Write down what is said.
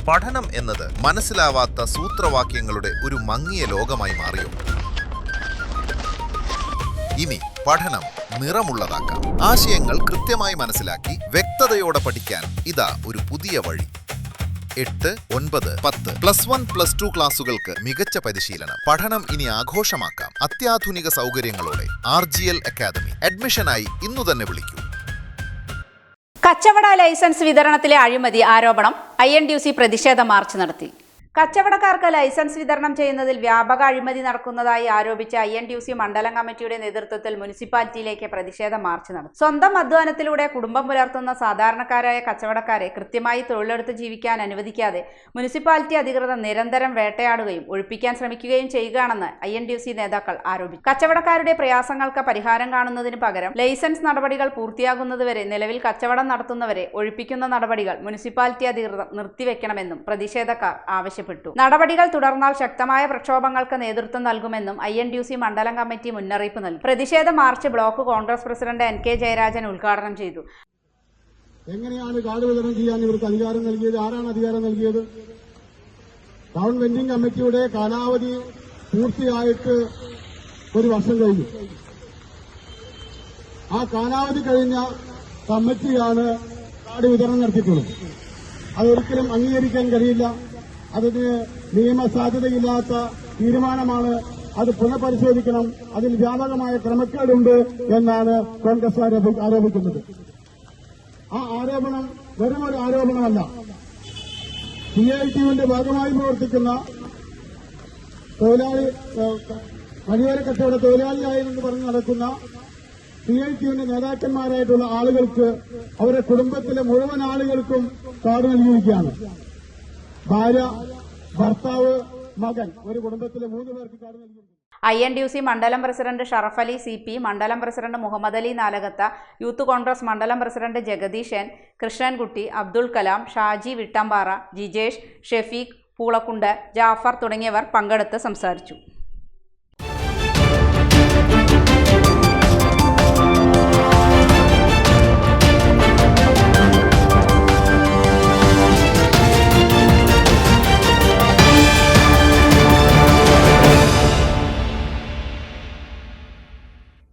പഠനം എന്നത് മനസ്സിലാവാത്ത സൂത്രവാക്യങ്ങളുടെ ഒരു മങ്ങിയ ലോകമായി മാറിയോ? ഇനി പഠനം നിറമുള്ളതാക്കാം. ആശയങ്ങൾ കൃത്യമായി മനസ്സിലാക്കി വ്യക്തതയോടെ പഠിക്കാൻ ഇതാ ഒരു പുതിയ വഴി. 8, 9, 10 +1, +2 ക്ലാസുകൾക്ക് മികച്ച പരിശീലനം. പഠനം ഇനി ആഘോഷമാക്കാം. അത്യാധുനിക സൗകര്യങ്ങളോടെ RGL അക്കാദമി. അഡ്മിഷനായി ഇന്നു തന്നെ വിളിക്കൂ. കച്ചവട ലൈസൻസ് വിതരണത്തിലെ അഴിമതി ആരോപണം. INTUC പ്രതിഷേധ മാർച്ച് നടത്തി. കച്ചവടക്കാർക്ക് ലൈസൻസ് വിതരണം ചെയ്യുന്നതിൽ വ്യാപക അഴിമതി നടക്കുന്നതായി ആരോപിച്ച INTUC മണ്ഡലം കമ്മിറ്റിയുടെ നേതൃത്വത്തിൽ മുനിസിപ്പാലിറ്റിയിലേക്ക് പ്രതിഷേധ മാർച്ച് നടത്തി. സ്വന്തം അധ്വാനത്തിലൂടെ കുടുംബം പുലർത്തുന്ന സാധാരണക്കാരായ കച്ചവടക്കാരെ കൃത്യമായി തൊഴിലെടുത്ത് ജീവിക്കാൻ അനുവദിക്കാതെ മുനിസിപ്പാലിറ്റി അധികൃതർ നിരന്തരം വേട്ടയാടുകയും ഒഴിപ്പിക്കാൻ ശ്രമിക്കുകയും ചെയ്യുകയാണെന്ന് INTUC നേതാക്കൾ ആരോപിച്ചു. കച്ചവടക്കാരുടെ പ്രയാസങ്ങൾക്ക് പരിഹാരം കാണുന്നതിന് പകരം ലൈസൻസ് നടപടികൾ പൂർത്തിയാകുന്നതുവരെ നിലവിൽ കച്ചവടം നടത്തുന്നവരെ ഒഴിപ്പിക്കുന്ന നടപടികൾ മുനിസിപ്പാലിറ്റി അധികൃതർ നിർത്തിവെക്കണമെന്നും പ്രതിഷേധക്കാർ ആവശ്യപ്പെട്ടു. നടപടികൾ തുടർന്നാൽ ശക്തമായ പ്രക്ഷോഭങ്ങൾക്ക് നേതൃത്വം നൽകുമെന്നും INTUC മണ്ഡലം കമ്മിറ്റി മുന്നറിയിപ്പ് നൽകി. പ്രതിഷേധ March block Congress president NK Jayarajan ഉദ്ഘാടനം ചെയ്തു. എങ്ങനെയാണ് കാർഡ് വിതരണം ചെയ്യാൻ ഇവർക്ക് അധികാരം നൽകിയത്? ആരാണ് അധികാരം നൽകിയത്? ടൗൺ വെൻഡിംഗ് കമ്മിറ്റിയുടെ കാലാവധി പൂർത്തിയായിട്ട് 1 വർഷം കഴിഞ്ഞു. ആ കാലാവധി കഴിഞ്ഞ കമ്മിറ്റിയാണ് കാർഡ് വിതരണം നടത്തിയിട്ടുള്ളത്. അതൊരിക്കലും അംഗീകരിക്കാൻ കഴിയില്ല. അതിന് നിയമസാധ്യതയില്ലാത്ത തീരുമാനമാണ്. അത് പുനഃപരിശോധിക്കണം. അതിൽ വ്യാപകമായ ക്രമക്കേടുണ്ട് എന്നാണ് കോൺഗ്രസ് ആരോപിക്കുന്നത്. ആ ആരോപണം വെറുമൊരു ആരോപണമല്ല. CITUവിന്റെ ഭാഗമായി പ്രവർത്തിക്കുന്ന വഴിയോര കച്ചവട തൊഴിലാളിയായെന്ന് പറഞ്ഞ് നടക്കുന്ന CITUവിന്റെ നേതാക്കന്മാരായിട്ടുള്ള ആളുകൾക്ക് അവരുടെ കുടുംബത്തിലെ മുഴുവൻ ആളുകൾക്കും കാർഡ് നൽകിയിരിക്കുകയാണ്. ഭാര്യ, ഭർത്താവ്, മകൻ, ഒരു കുടുംബത്തിലെ 3 പേർക്ക് കാർഡ് നൽകിയിരിക്കുന്നു. INTUC മണ്ഡലം പ്രസിഡന്റ് ഷറഫ് അലി CP, മണ്ഡലം പ്രസിഡന്റ് മുഹമ്മദ് അലി നാലകത്ത, യൂത്ത് കോൺഗ്രസ് മണ്ഡലം പ്രസിഡന്റ് ജഗദീഷ് N, കൃഷ്ണൻകുട്ടി, അബ്ദുൽ കലാം, ഷാജി വിട്ടമ്പാറ, ജിജേഷ്, ഷെഫീഖ് പൂളക്കുണ്ട്, ജാഫർ തുടങ്ങിയവർ പങ്കെടുത്ത് സംസാരിച്ചു.